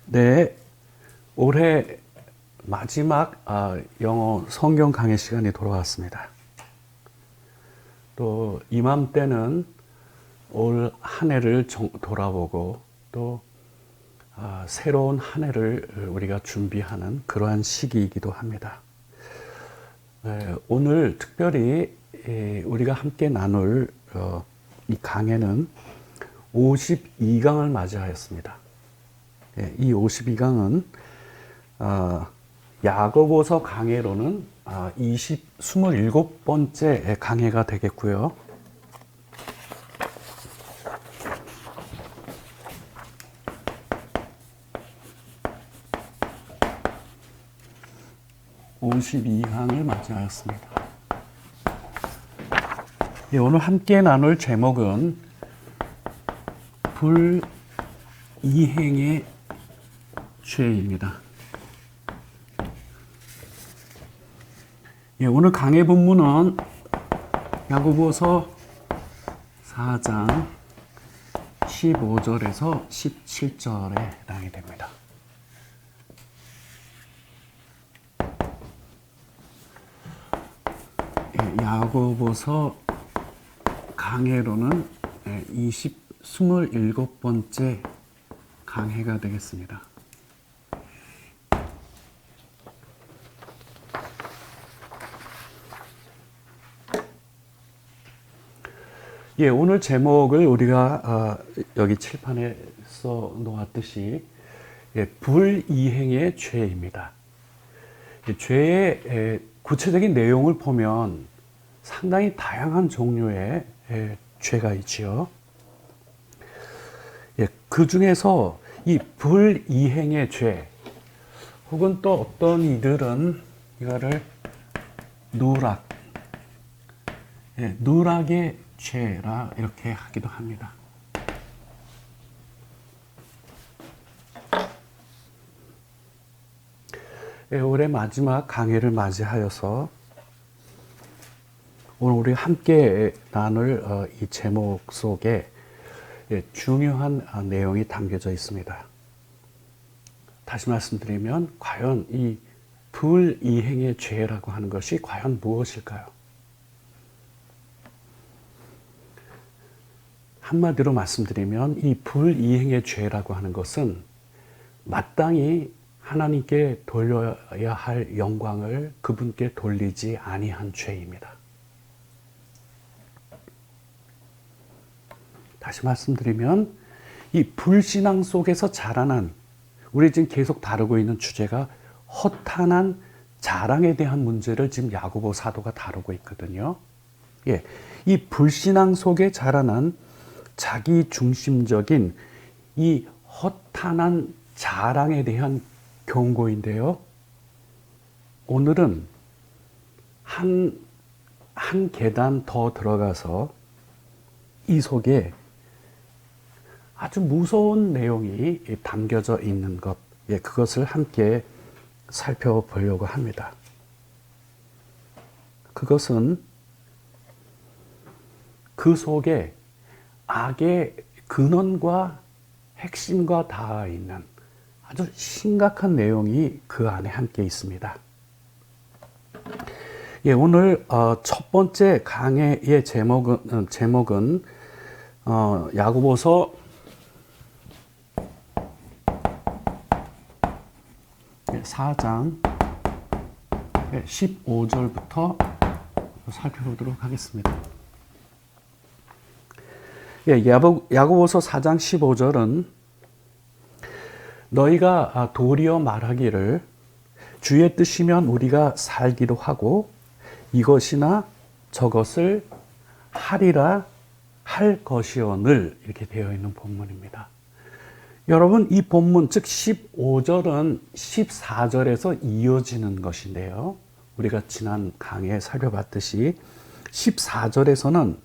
네, 올해 마지막 영어 성경 강의 시간이 돌아왔습니다. 또 이맘때는 올 한 해를 돌아보고 또 새로운 한 해를 우리가 준비하는 그러한 시기이기도 합니다. 오늘 특별히 우리가 함께 나눌 이 강해는 52강을 맞이하였습니다. 이 52강은 야고보서 강해로는 27번째 강해가 되겠고요. (52강을) 맞이하였습니다. 오늘 함께 나눌 제목은 불이행의 죄입니다. 오늘 강해 본문은 야고보서 4장 15절에서 17절에 해당이 됩니다. 야고보서 강해로는 27번째 강해가 되겠습니다. 오늘 제목을 우리가 여기 칠판에 써 놓았듯이 불이행의 죄입니다. 죄의 구체적인 내용을 보면 상당히 다양한 종류의 죄가 있지요. 그 중에서 이 불이행의 죄, 혹은 또 어떤 이들은 이거를 누락의 죄라 이렇게 하기도 합니다. 올해 마지막 강해를 맞이하여서 오늘 우리 함께 나눌 이 제목 속에 중요한 내용이 담겨져 있습니다. 다시 말씀드리면 과연 이 불이행의 죄라고 하는 것이 과연 무엇일까요? 한마디로 말씀드리면 이 불이행의 죄라고 하는 것은 마땅히 하나님께 돌려야 할 영광을 그분께 돌리지 아니한 죄입니다. 다시 말씀드리면 이 불신앙 속에서 자라난, 우리 지금 계속 다루고 있는 주제가 허탄한 자랑에 대한 문제를 지금 야고보 사도가 다루고 있거든요. 이 불신앙 속에 자라난 자기 중심적인 이 허탄한 자랑에 대한 경고인데요. 오늘은 한 계단 더 들어가서 이 속에 아주 무서운 내용이 담겨져 있는 것, 그것을 함께 살펴보려고 합니다. 그것은 그 속에 악의 근원과 핵심과 닿아 있는 아주 심각한 내용이 그 안에 함께 있습니다. 오늘 첫 번째 강해의 제목은 야고보서 4장 15절부터 살펴보도록 하겠습니다. 야고보서 4장 15절은 너희가 도리어 말하기를 주의 뜻이면 우리가 살기도 하고 이것이나 저것을 하리라 할 것이오늘, 이렇게 되어 있는 본문입니다. 여러분, 이 본문 즉 15절은 14절에서 이어지는 것인데요. 우리가 지난 강의에 살펴봤듯이 14절에서는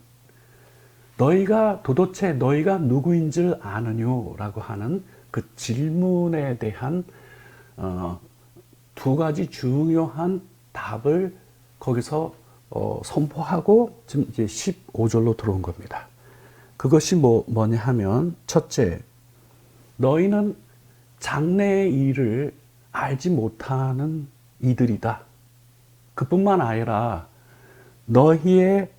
도대체 너희가 누구인 줄 아느냐라고 하는 그 질문에 대한 두 가지 중요한 답을 거기서 선포하고 지금 이제 15절로 들어온 겁니다. 그것이 뭐냐 하면, 첫째, 너희는 장래의 일을 알지 못하는 이들이다. 그뿐만 아니라 너희의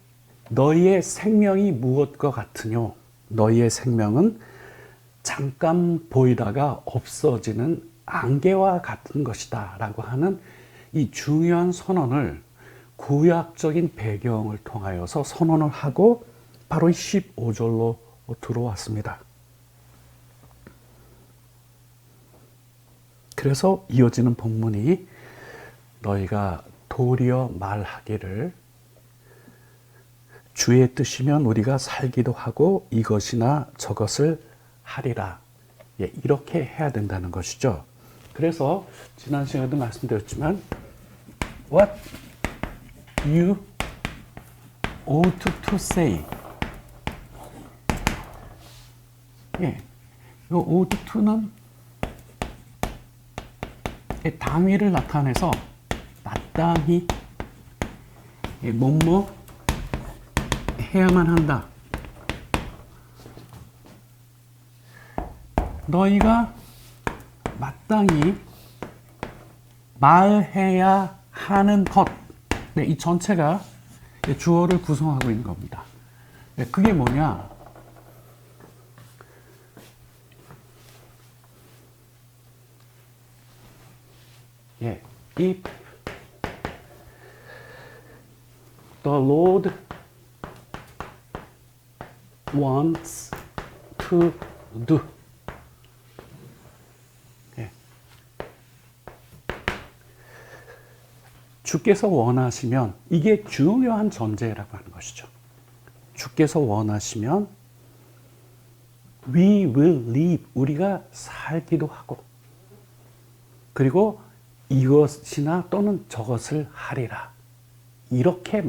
생명이 무엇과 같으뇨? 너희의 생명은 잠깐 보이다가 없어지는 안개와 같은 것이다 라고 하는 이 중요한 선언을 구약적인 배경을 통하여서 선언을 하고 바로 15절로 들어왔습니다. 그래서 이어지는 본문이 너희가 도리어 말하기를 주의 뜻이면 우리가 살기도 하고 이것이나 저것을 하리라. 이렇게 해야 된다는 것이죠. 그래서 지난 시간에도 말씀드렸지만 What you ought to say. 이 ought to는 당위를 나타내서 마땅히 뭐뭐 해야만 한다. 너희가 마땅히 말해야 하는 것. 이 전체가 주어를 구성하고 있는 겁니다. 그게 뭐냐? If the Lord wants to do. 주께서 원하시면, 이게 중요한 전제라고 하는 것이죠. 주께서 원하시면 we will live, 우리가 살기도 하고, 그리고 이것이나 또는 저것을 하리라. 이렇게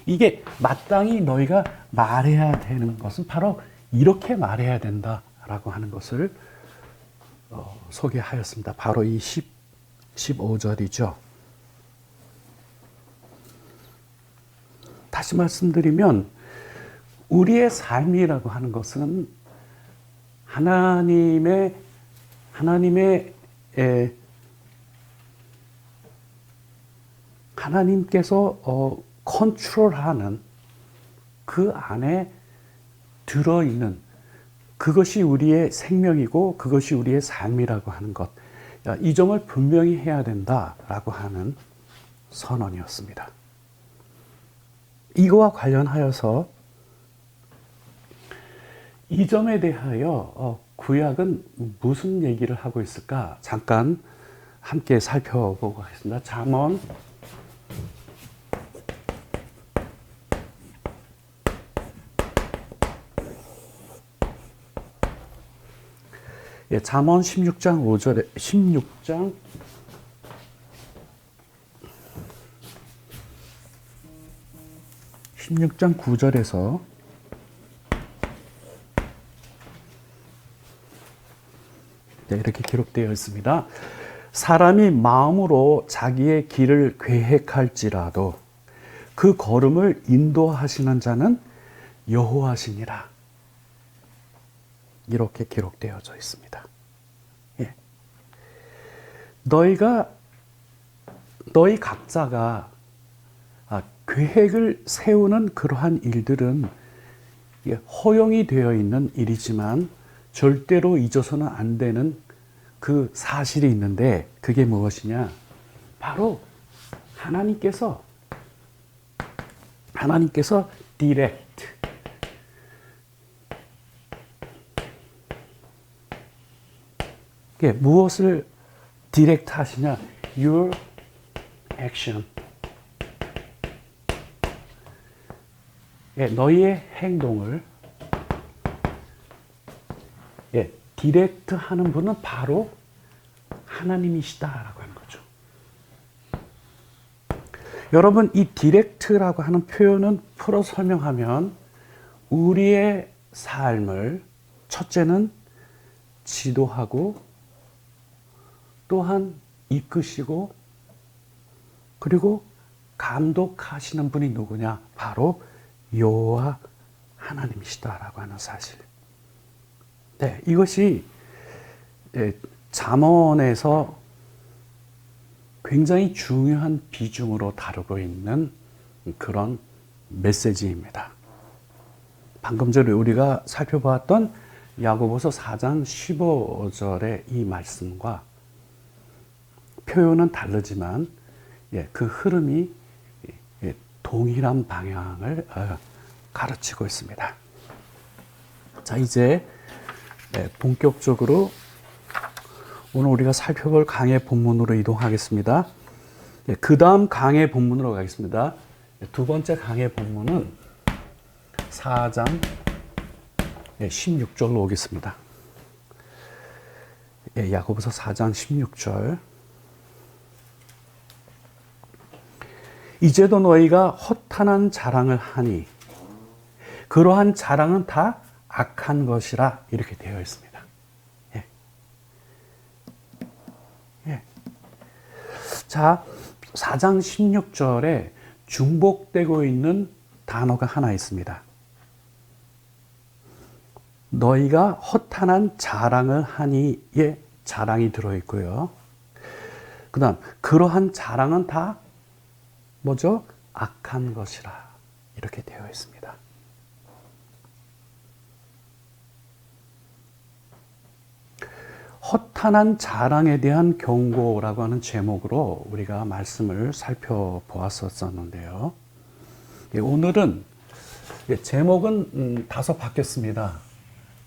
이게 마땅히 너희가 말해야 되는 것은 바로 이렇게 말해야 된다라고 하는 것을 소개하였습니다. 바로 이 15절이죠. 다시 말씀드리면 우리의 삶이라고 하는 것은 하나님께서 컨트롤하는 그 안에 들어있는 그것이 우리의 생명이고 그것이 우리의 삶이라고 하는 것, 이 점을 분명히 해야 된다라고 하는 선언이었습니다. 이거와 관련하여서 이 점에 대하여 구약은 무슨 얘기를 하고 있을까? 잠깐 함께 살펴보고 가겠습니다. 잠언 16장 5절에 16장 9절에서 이렇게 기록되어 있습니다. 사람이 마음으로 자기의 길을 계획할지라도 그 걸음을 인도하시는 자는 여호와시니라. 이렇게 기록되어져 있습니다. 너희 각자가 계획을 세우는 그러한 일들은 허용이 되어 있는 일이지만 절대로 잊어서는 안 되는 그 사실이 있는데 그게 무엇이냐? 바로 하나님께서 디렉트, 무엇을 디렉트 하시냐? Your action. 너희의 행동을 디렉트 하는 분은 바로 하나님이시다라고 하는 거죠. 여러분, 이 디렉트라고 하는 표현은 풀어 설명하면 우리의 삶을 첫째는 지도하고 또한 이끄시고 그리고 감독하시는 분이 누구냐? 바로 여호와 하나님이시다라고 하는 사실. 이것이 잠언에서 굉장히 중요한 비중으로 다루고 있는 그런 메시지입니다. 방금 전에 우리가 살펴보았던 야고보서 4장 15절의 이 말씀과 표현은 다르지만 그 흐름이 동일한 방향을 가르치고 있습니다. 자, 이제 본격적으로 오늘 우리가 살펴볼 강의 본문으로 이동하겠습니다. 그 다음 강의 본문으로 가겠습니다. 두 번째 강의 본문은 4장 16절로 오겠습니다. 야고보서 4장 16절. 이제도 너희가 허탄한 자랑을 하니 그러한 자랑은 다 악한 것이라 이렇게 되어 있습니다. 자, 4장 16절에 중복되고 있는 단어가 하나 있습니다. 너희가 허탄한 자랑을 하니에 자랑이 들어있고요. 그 다음 그러한 자랑은 다 뭐죠? 악한 것이라 이렇게 되어 있습니다. 허탄한 자랑에 대한 경고라고 하는 제목으로 우리가 말씀을 살펴보았었는데요. 오늘은 제목은 다소 바뀌었습니다.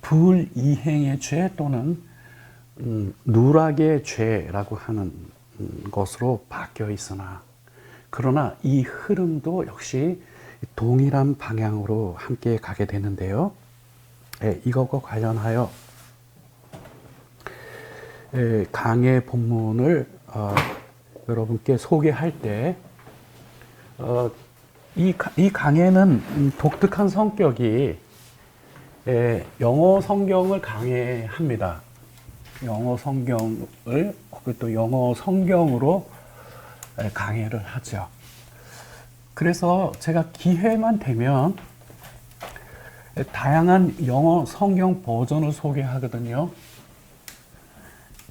불이행의 죄 또는 누락의 죄라고 하는 것으로 바뀌어 있으나 그러나 이 흐름도 역시 동일한 방향으로 함께 가게 되는데요. 이것과 관련하여 강의 본문을 여러분께 소개할 때 이 강의는 독특한 성격이 영어 성경을 강의합니다. 영어 성경을 또 영어 성경으로 강의를 하죠. 그래서 제가 기회만 되면 다양한 영어 성경 버전을 소개하거든요.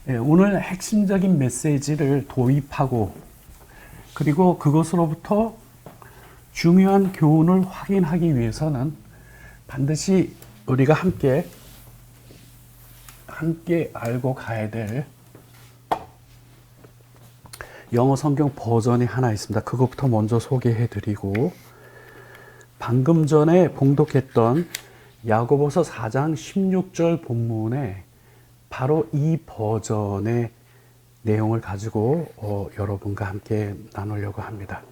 오늘 핵심적인 메시지를 도입하고 그리고 그것으로부터 중요한 교훈을 확인하기 위해서는 반드시 우리가 함께 알고 가야 될 영어 성경 버전이 하나 있습니다. 그것부터 먼저 소개해 드리고 방금 전에 봉독했던 야고보서 4장 16절 본문에 바로 이 버전의 내용을 가지고 여러분과 함께 나누려고 합니다.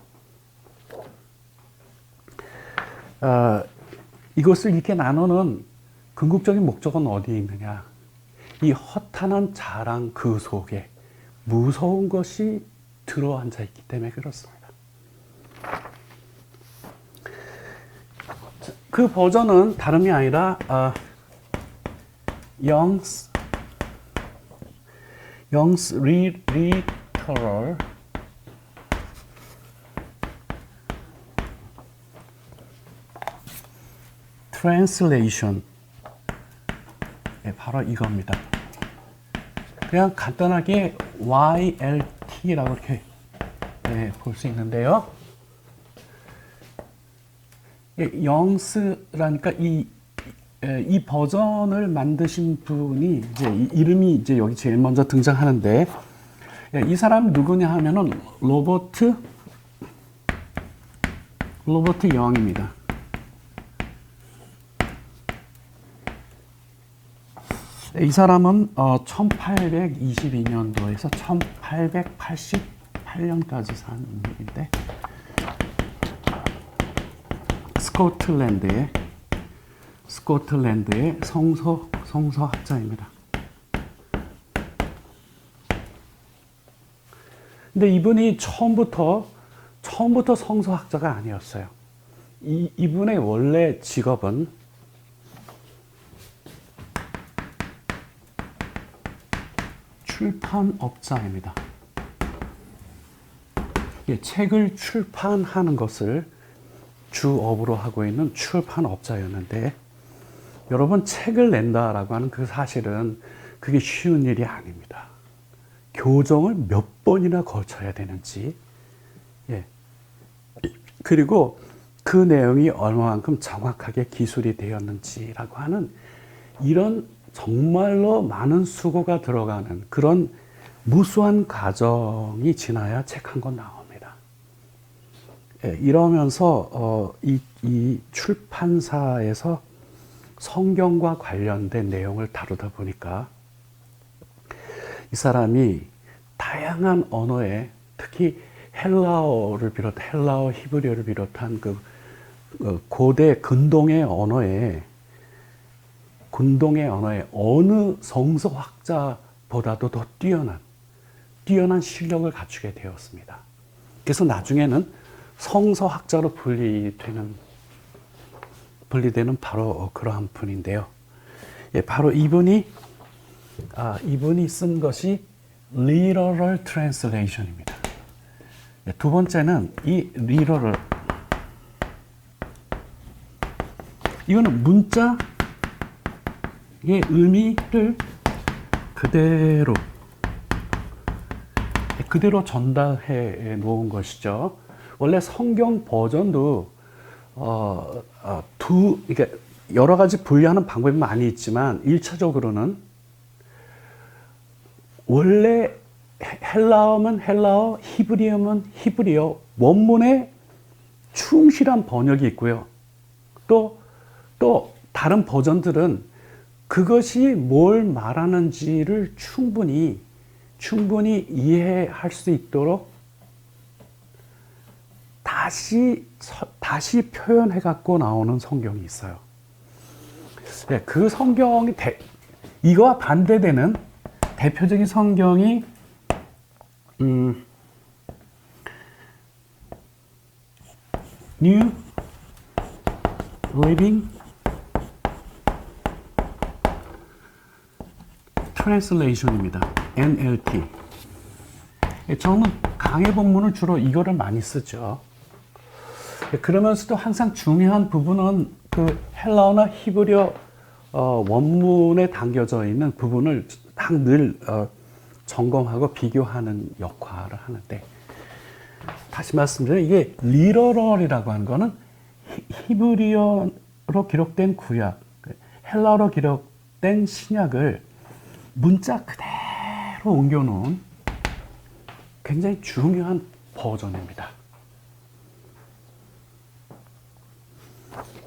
이것을 이렇게 나누는 궁극적인 목적은 어디에 있느냐? 이 허탄한 자랑 그 속에 무서운 것이 들어앉아 있기 때문에 그렇습니다. 그 버전은 다름이 아니라 Young's Literal Translation. 바로 이겁니다. 그냥 간단하게 YLT라고 이렇게 볼 수 있는데요. 영스라니까 이 버전을 만드신 분이 이제 이름이 이제 여기 제일 먼저 등장하는데 이 사람 누구냐 하면은 로버트 영입니다. 이 사람은 1822년도에서 1888년까지 산 인물인데 스코틀랜드의 성서학자입니다. 근데 이분이 처음부터 성서학자가 아니었어요. 이분의 원래 직업은 출판업자입니다. 책을 출판하는 것을 주업으로 하고 있는 출판업자였는데 여러분 책을 낸다라고 하는 그 사실은 그게 쉬운 일이 아닙니다. 교정을 몇 번이나 거쳐야 되는지, 예. 그리고 그 내용이 얼마만큼 정확하게 기술이 되었는지라고 하는 이런 정말로 많은 수고가 들어가는 그런 무수한 과정이 지나야 책 한 권 나옵니다. 예, 이러면서 이 출판사에서 성경과 관련된 내용을 다루다 보니까 이 사람이 다양한 언어에 특히 헬라어, 히브리어를 비롯한 그 고대 근동의 언어에 어느 성서학자보다도 더 뛰어난 실력을 갖추게 되었습니다. 그래서 나중에는 성서학자로 분리되는 바로 그러한 분인데요. 예, 바로 이분이 쓴 것이 literal translation입니다. 예, 두 번째는 이 literal, 이거는 문자의 의미를 그대로 전달해 놓은 것이죠. 원래 성경 버전도 이게 여러 가지 분류하는 방법이 많이 있지만 1차적으로는 원래 헬라어면 헬라어, 히브리어면 히브리어 원문에 충실한 번역이 있고요. 또 다른 버전들은 그것이 뭘 말하는지를 충분히 이해할 수 있도록 다시 표현해 갖고 나오는 성경이 있어요. 네, 그 성경이 이거와 반대되는 대표적인 성경이 New Living Translation입니다. NLT. 저는 강해 본문을 주로 이거를 많이 쓰죠. 그러면서도 항상 중요한 부분은 그 헬라어나 히브리어 원문에 담겨져 있는 부분을 늘 점검하고 비교하는 역할을 하는데, 다시 말씀드리면 이게 리터럴이라고 하는 거는 히브리어로 기록된 구약, 헬라어로 기록된 신약을 문자 그대로 옮겨놓은 굉장히 중요한 버전입니다.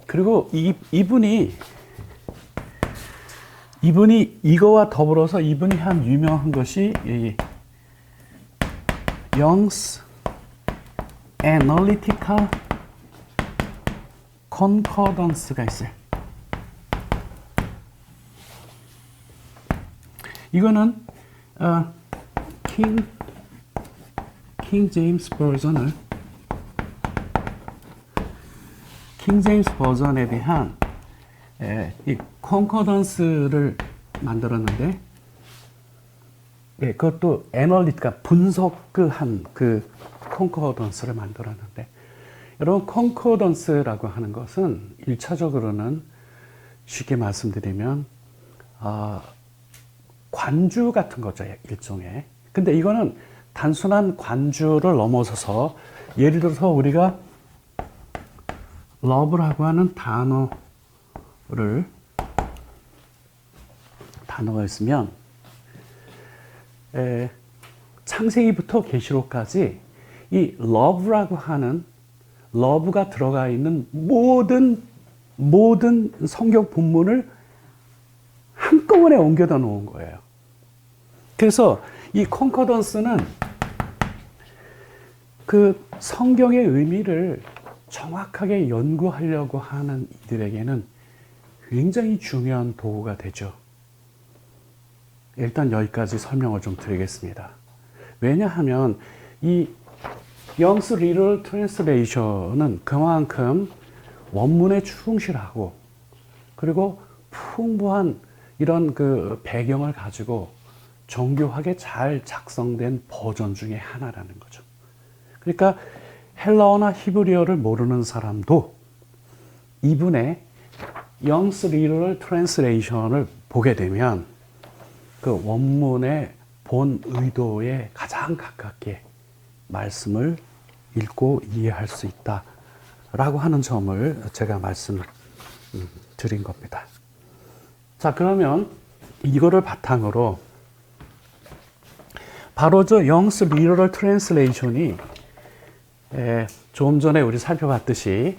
그리고 이분이 이거와 더불어서 이분이 한 유명한 것이 Young's Analytical Concordance가 있어요. 이거는 킹 제임스 버전에 대한 이 컨코던스를 만들었는데, 그것도 애널리티가 분석한 그 컨코던스를 만들었는데, 여러분 컨코던스라고 하는 것은 1차적으로는 쉽게 말씀드리면 관주 같은 거죠, 일종의. 근데 이거는 단순한 관주를 넘어서서 예를 들어서 우리가 love라고 하는 단어가 있으면 창세기부터 계시록까지 이 love라고 하는 love가 들어가 있는 모든 성경 본문을 한꺼번에 옮겨다 놓은 거예요. 그래서 이 컨코던스는 그 성경의 의미를 정확하게 연구하려고 하는 이들에게는 굉장히 중요한 도구가 되죠. 일단 여기까지 설명을 좀 드리겠습니다. 왜냐하면 이 Young's Literal Translation은 그만큼 원문에 충실하고 그리고 풍부한 이런 그 배경을 가지고 정교하게 잘 작성된 버전 중에 하나라는 거죠. 그러니까 헬라어나 히브리어를 모르는 사람도 이분의 Young's Literal Translation을 보게 되면 그 원문의 본 의도에 가장 가깝게 말씀을 읽고 이해할 수 있다라고 하는 점을 제가 말씀을 드린 겁니다. 자, 그러면 이거를 바탕으로 바로 저 영스 리터럴 트랜슬레이션이 조금 전에 우리 살펴봤듯이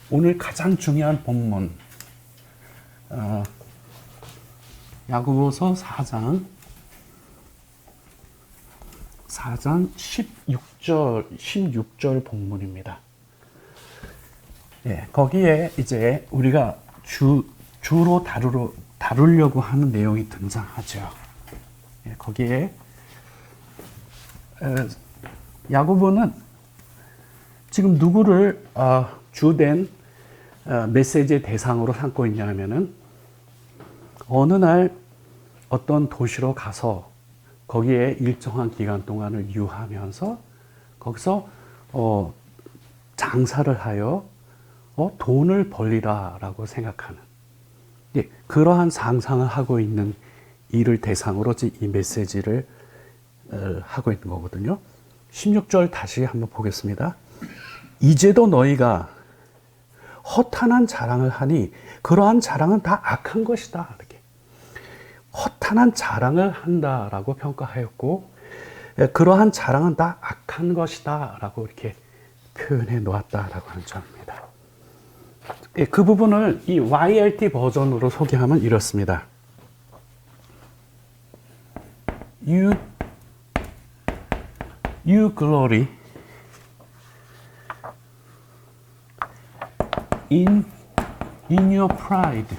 오늘 가장 중요한 본문 야고보서 4장 16절 본문입니다. 거기에 이제 우리가 주로 다루려고 하는 내용이 등장하죠. 거기에 야고보는 지금 누구를 주된 메시지의 대상으로 삼고 있냐 하면은 어느 날 어떤 도시로 가서 거기에 일정한 기간 동안을 유하면서 거기서 장사를 하여 돈을 벌리라라고 생각하는 그러한 상상을 하고 있는 이를 대상으로 이 메시지를 하고 있는 거거든요. 16절 다시 한번 보겠습니다. 이제도 너희가 허탄한 자랑을 하니 그러한 자랑은 다 악한 것이다. 이렇게 허탄한 자랑을 한다라고 평가하였고 그러한 자랑은 다 악한 것이다 라고 이렇게 표현해 놓았다라고 하는 점입니다. 그 부분을 이 YLT 버전으로 소개하면 이렇습니다. You glory in your pride.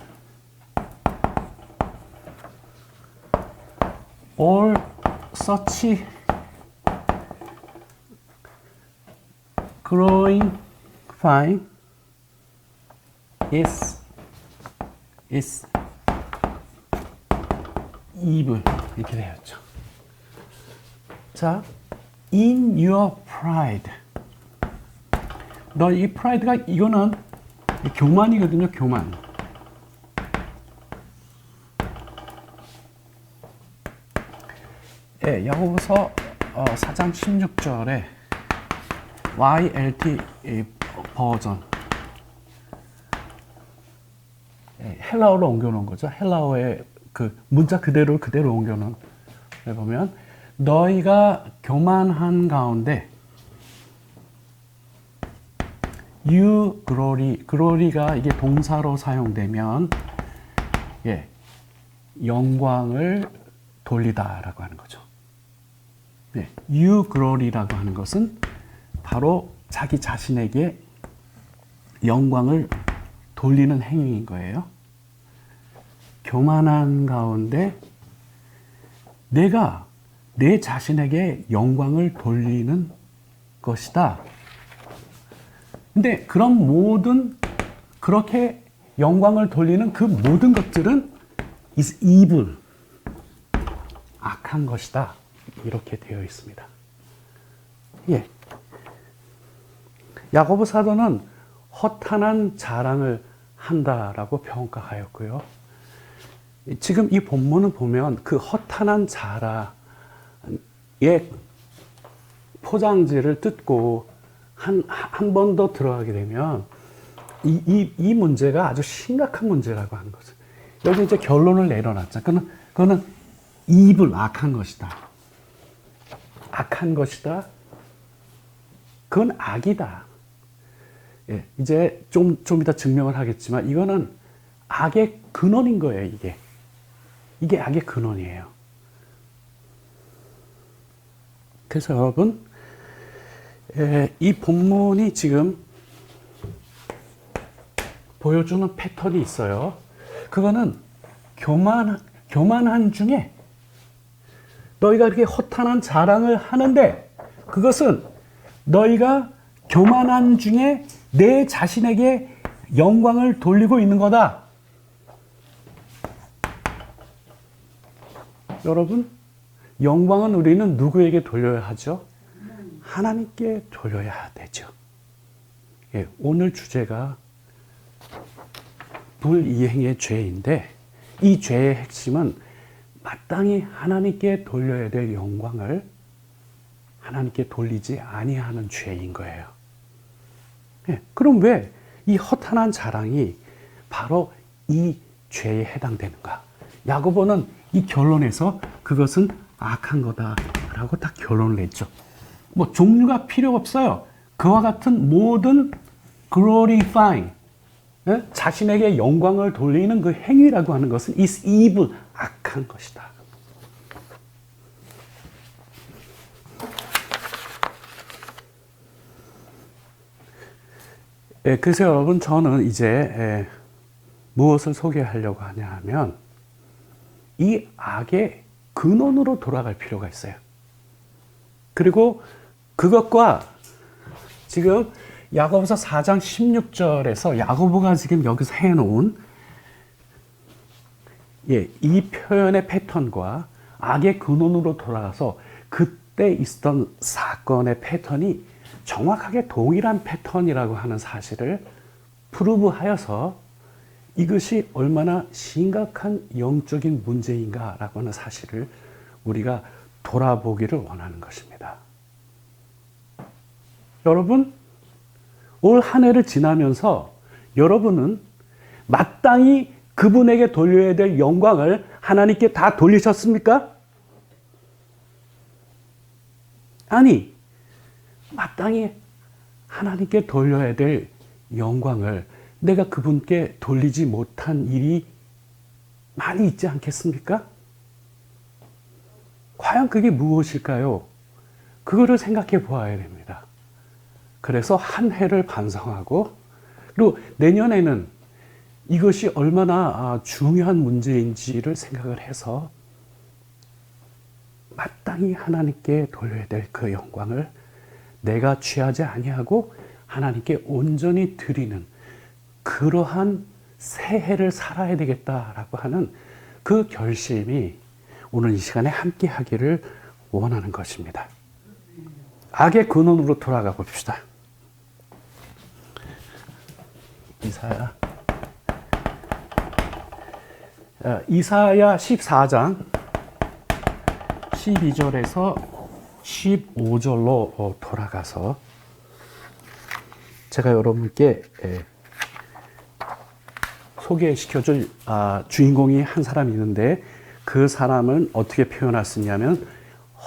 All such growing fine is evil. 이렇게 되었죠. 자, in your pride. 너 이 pride가 이거는 교만이거든요, 교만. 야고보서 4장 16절에 YLT 버전 헬라어로 옮겨놓은 거죠. 헬라어의 그 문자 그대로 옮겨놓은 데 보면 너희가 교만한 가운데 you glory가 이게 동사로 사용되면 영광을 돌리다라고 하는 거죠. you glory라고 하는 것은 바로 자기 자신에게 영광을 돌리는 행위인 거예요. 교만한 가운데 내가 내 자신에게 영광을 돌리는 것이다. 근데 그렇게 영광을 돌리는 그 모든 것들은 is evil. 악한 것이다. 이렇게 되어 있습니다. 야고보 사도는 허탄한 자랑을 한다라고 평가하였고요. 지금 이 본문을 보면 그 허탄한 자랑의 포장지를 뜯고 한 번 더 들어가게 되면 이 문제가 아주 심각한 문제라고 하는 거죠. 여기 이제 결론을 내려놨죠. 그거는 evil, 악한 것이다. 악한 것이다. 그건 악이다. 이제 좀 이따 증명을 하겠지만 이거는 악의 근원인 거예요, 이게. 이게 악의 근원이에요. 그래서 여러분, 이 본문이 지금 보여주는 패턴이 있어요. 그거는 교만한 중에 너희가 이렇게 허탄한 자랑을 하는데 그것은 너희가 교만한 중에 내 자신에게 영광을 돌리고 있는 거다. 여러분, 영광은 우리는 누구에게 돌려야 하죠? 하나님께 돌려야 되죠. 오늘 주제가 불이행의 죄인데 이 죄의 핵심은 마땅히 하나님께 돌려야 될 영광을 하나님께 돌리지 아니하는 죄인 거예요. 예, 그럼 왜 이 허탄한 자랑이 바로 이 죄에 해당되는가? 야고보는 이 결론에서 그것은 악한 거다라고 딱 결론을 냈죠. 뭐 종류가 필요 없어요. 그와 같은 모든 glorifying, 예? 자신에게 영광을 돌리는 그 행위라고 하는 것은 is evil, 악한 것이다. 예, 그래서 여러분 저는 이제 무엇을 소개하려고 하냐 하면 이 악의 근원으로 돌아갈 필요가 있어요. 그리고 그것과 지금 야고보서 4장 16절에서 야고보가 지금 여기서 해놓은 이 표현의 패턴과 악의 근원으로 돌아가서 그때 있었던 사건의 패턴이 정확하게 동일한 패턴이라고 하는 사실을 프루브하여서 이것이 얼마나 심각한 영적인 문제인가라고 하는 사실을 우리가 돌아보기를 원하는 것입니다. 여러분, 올 한 해를 지나면서 여러분은 마땅히 그분에게 돌려야 될 영광을 하나님께 다 돌리셨습니까? 아니, 마땅히 하나님께 돌려야 될 영광을 내가 그분께 돌리지 못한 일이 많이 있지 않겠습니까? 과연 그게 무엇일까요? 그거를 생각해 보아야 됩니다. 그래서 한 해를 반성하고 그리고 내년에는 이것이 얼마나 중요한 문제인지를 생각을 해서 마땅히 하나님께 돌려야 될 그 영광을 내가 취하지 아니하고 하나님께 온전히 드리는 그러한 새해를 살아야 되겠다라고 하는 그 결심이 오늘 이 시간에 함께 하기를 원하는 것입니다. 악의 근원으로 돌아가 봅시다. 이사야 14장 12절에서 15절로 돌아가서 제가 여러분께 소개시켜줄 주인공이 한 사람이 있는데 그 사람은 어떻게 표현할 수 있냐면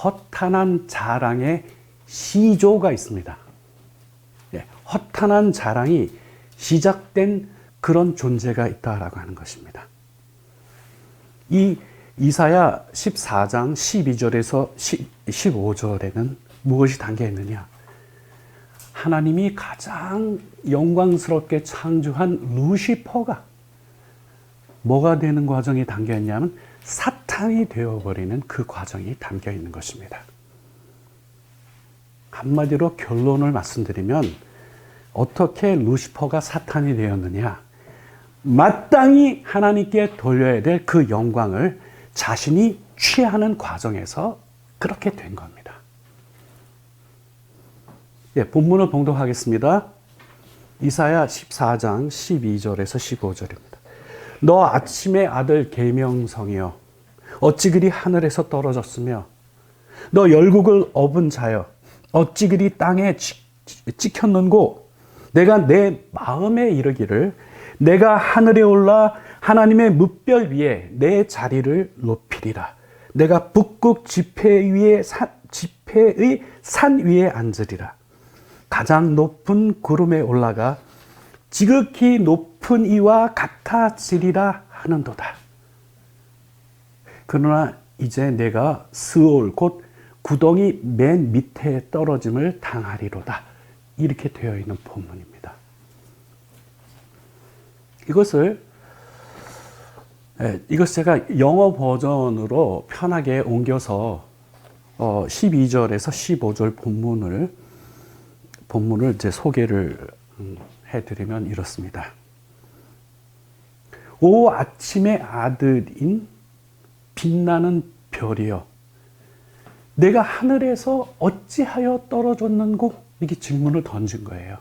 허탄한 자랑의 시조가 있습니다. 허탄한 자랑이 시작된 그런 존재가 있다라고 하는 것입니다. 이 이사야 14장 12절에서 15절에는 무엇이 담겨 있느냐? 하나님이 가장 영광스럽게 창조한 루시퍼가 뭐가 되는 과정이 담겨 있냐면 사탄이 되어버리는 그 과정이 담겨 있는 것입니다. 한마디로 결론을 말씀드리면 어떻게 루시퍼가 사탄이 되었느냐? 마땅히 하나님께 돌려야 될 그 영광을 자신이 취하는 과정에서 그렇게 된 겁니다. 본문을 봉독하겠습니다. 이사야 14장 12절에서 15절입니다. 너 아침의 아들 계명성이여 어찌 그리 하늘에서 떨어졌으며 너 열국을 업은 자여 어찌 그리 땅에 찍혔는고 내가 내 마음에 이르기를 내가 하늘에 올라 하나님의 뭇별 위에 내 자리를 높이리라. 내가 북극 지폐의 산 위에 앉으리라. 가장 높은 구름에 올라가 지극히 높은 이와 같아지리라 하는도다. 그러나 이제 내가 스올 곧 구덩이 맨 밑에 떨어짐을 당하리로다. 이렇게 되어 있는 본문입니다. 이것을 제가 영어 버전으로 편하게 옮겨서 12절에서 15절 본문을 이제 소개를 해드리면 이렇습니다. 오 아침의 아들인 빛나는 별이여 내가 하늘에서 어찌하여 떨어졌는고? 이렇게 질문을 던진 거예요.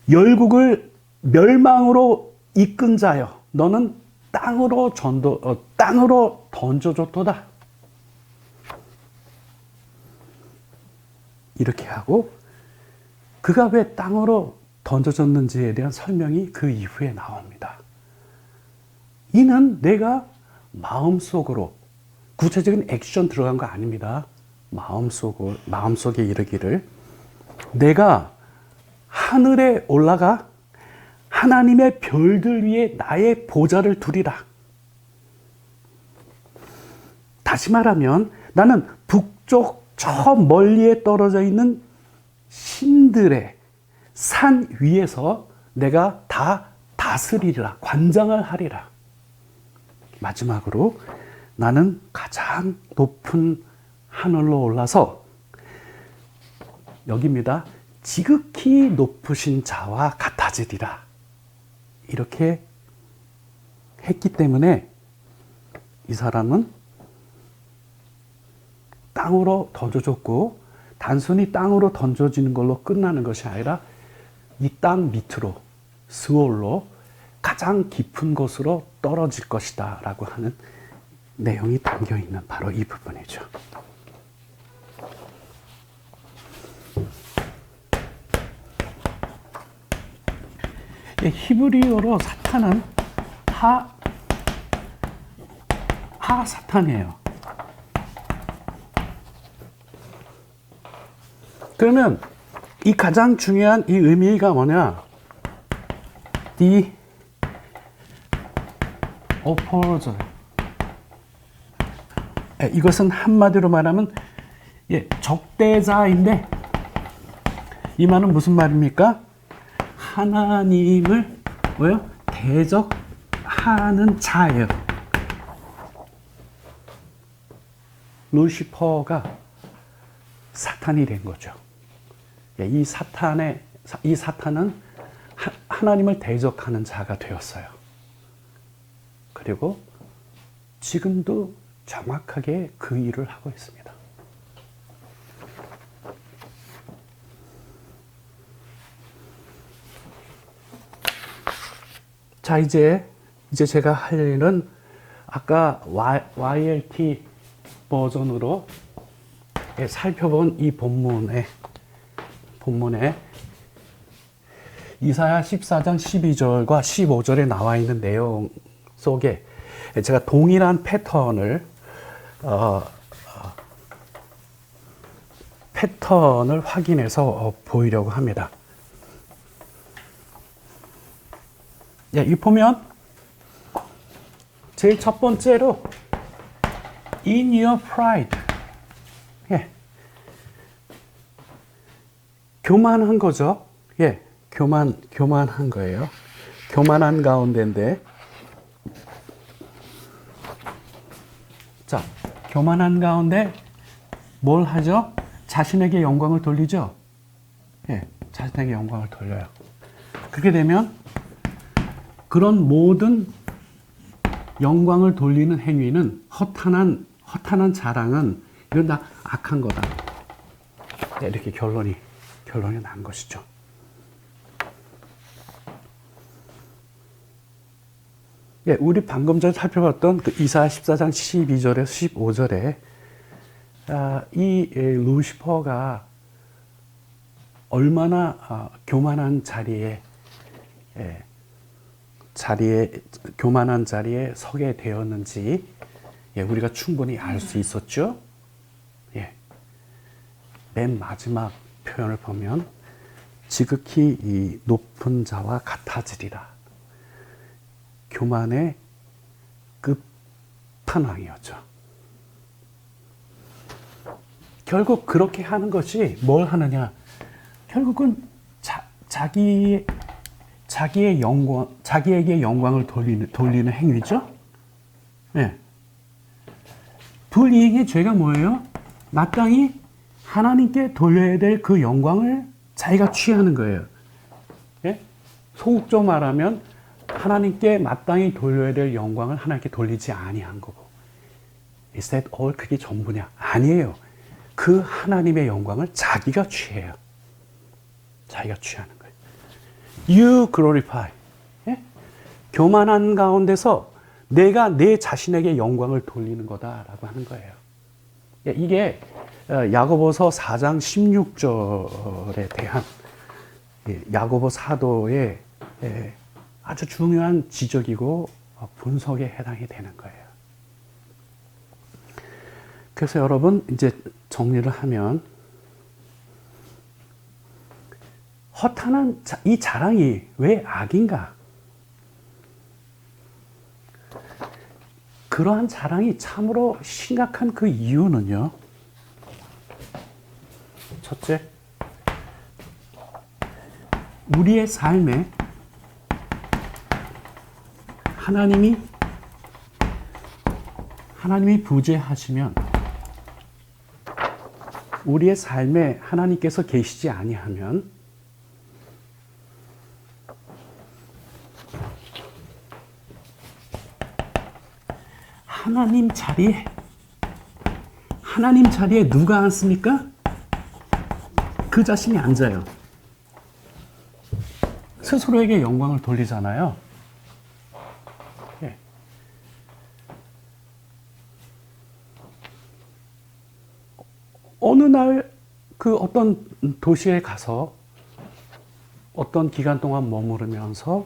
열국을 멸망으로 이끈 자여 너는 땅으로 던져줬도다. 이렇게 하고 그가 왜 땅으로 던져졌는지에 대한 설명이 그 이후에 나옵니다. 이는 내가 마음속으로, 구체적인 액션 들어간 거 아닙니다. 마음속에 이르기를 내가 하늘에 올라가 하나님의 별들 위에 나의 보좌를 두리라. 다시 말하면 나는 북쪽 저 멀리에 떨어져 있는 신들의 산 위에서 내가 다 다스리리라, 관장을 하리라. 마지막으로 나는 가장 높은 하늘로 올라서, 여기입니다, 지극히 높으신 자와 같아지리라. 이렇게 했기 때문에 이 사람은 땅으로 던져졌고, 단순히 땅으로 던져지는 걸로 끝나는 것이 아니라 이 땅 밑으로, 스올로 가장 깊은 곳으로 떨어질 것이다 라고 하는 내용이 담겨있는 바로 이 부분이죠. 히브리어로 사탄은 하사탄이에요. 그러면 이 가장 중요한 이 의미가 뭐냐? The opposer. 이것은 한마디로 말하면 적대자인데, 이 말은 무슨 말입니까? 하나님을 대적하는 자예요. 루시퍼가 사탄이 된 거죠. 이 사탄은 하나님을 대적하는 자가 되었어요. 그리고 지금도 정확하게 그 일을 하고 있습니다. 자, 이제 제가 할 일은 아까 YLT 버전으로 살펴본 이 본문에 이사야 14장 12절과 15절에 나와 있는 내용 속에 제가 동일한 패턴을 확인해서 보이려고 합니다. 이 보면 제일 첫 번째로 in your pride, 교만한 거죠. 교만한 거예요. 교만한 가운데인데, 자, 교만한 가운데 뭘 하죠? 자신에게 영광을 돌리죠. 자신에게 영광을 돌려요. 그렇게 되면 그런 모든 영광을 돌리는 행위는, 허탄한 자랑은 이건 다 악한 거다. 이렇게 결론이 난 것이죠. 우리 방금 전에 살펴봤던 그 이사야 14장 12절에서 15절에 이 루시퍼가 얼마나 교만한 자리에 서게 되었는지 우리가 충분히 알 수 있었죠. 맨 마지막 표현을 보면 지극히 이 높은 자와 같아지리라. 교만의 끝판왕이었죠. 결국 그렇게 하는 것이 뭘 하느냐? 결국은 자기에게 영광을 돌리는 행위죠. 불이익의 죄가 뭐예요? 마땅히 하나님께 돌려야 될 그 영광을 자기가 취하는 거예요. 소극적으로 말하면 하나님께 마땅히 돌려야 될 영광을 하나님께 돌리지 아니한 거고. Is that all? 그게 전부냐? 아니에요. 그 하나님의 영광을 자기가 취해요. 자기가 취하는 거예요. You glorify. 교만한 가운데서 내가 내 자신에게 영광을 돌리는 거다라고 하는 거예요. 이게 야고보서 4장 16절에 대한 야고보 사도의 아주 중요한 지적이고 분석에 해당이 되는 거예요. 그래서 여러분 이제 정리를 하면 허탄한 이 자랑이 왜 악인가? 그러한 자랑이 참으로 심각한 그 이유는요. 첫째, 우리의 삶에 하나님이 부재하시면 우리의 삶에 하나님께서 계시지 아니하면 하나님 자리에 누가 앉습니까? 그 자신이 앉아요. 스스로에게 영광을 돌리잖아요. 예. 어느 날 그 어떤 도시에 가서 어떤 기간 동안 머무르면서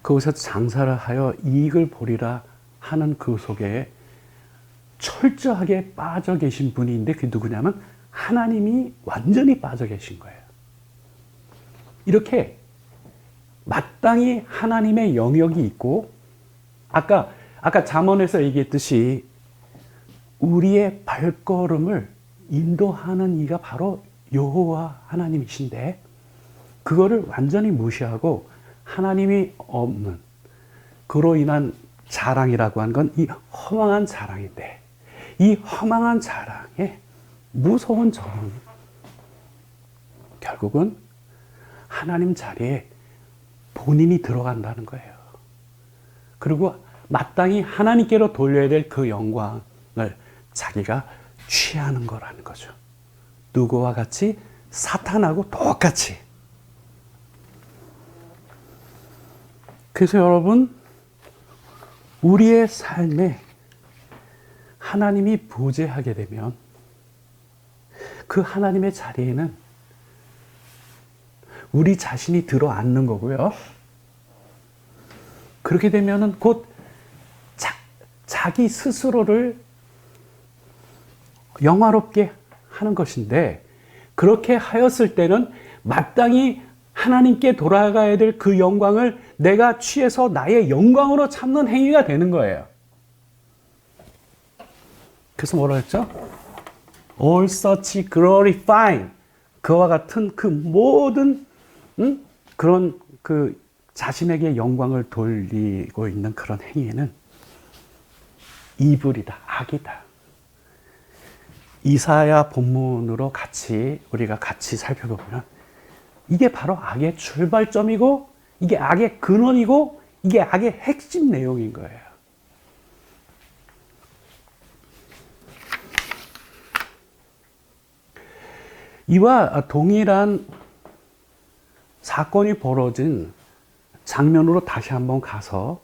그곳에서 장사를 하여 이익을 보리라 하는 그 속에 철저하게 빠져 계신 분이 있는데 그게 누구냐면 하나님이 완전히 빠져 계신 거예요. 이렇게 마땅히 하나님의 영역이 있고 아까 잠언에서 얘기했듯이 우리의 발걸음을 인도하는 이가 바로 여호와 하나님이신데 그거를 완전히 무시하고 하나님이 없는 그로 인한 자랑이라고 하는 건 이 허망한 자랑인데 이 허망한 자랑의 무서운 점은 결국은 하나님 자리에 본인이 들어간다는 거예요. 그리고 마땅히 하나님께로 돌려야 될 그 영광을 자기가 취하는 거라는 거죠. 누구와 같이? 사탄하고 똑같이. 그래서 여러분, 우리의 삶에 하나님이 부재하게 되면 그 하나님의 자리에는 우리 자신이 들어앉는 거고요. 그렇게 되면은 곧 자기 스스로를 영화롭게 하는 것인데 그렇게 하였을 때는 마땅히 하나님께 돌아가야 될 그 영광을 내가 취해서 나의 영광으로 삼는 행위가 되는 거예요. 그래서 뭐라 했죠? All such glorifying 그와 같은 그 모든 그런 그 자신에게 영광을 돌리고 있는 그런 행위는 이불이다, 악이다. 이사야 본문으로 우리가 같이 살펴보면 이게 바로 악의 출발점이고 이게 악의 근원이고 이게 악의 핵심 내용인 거예요. 이와 동일한 사건이 벌어진 장면으로 다시 한번 가서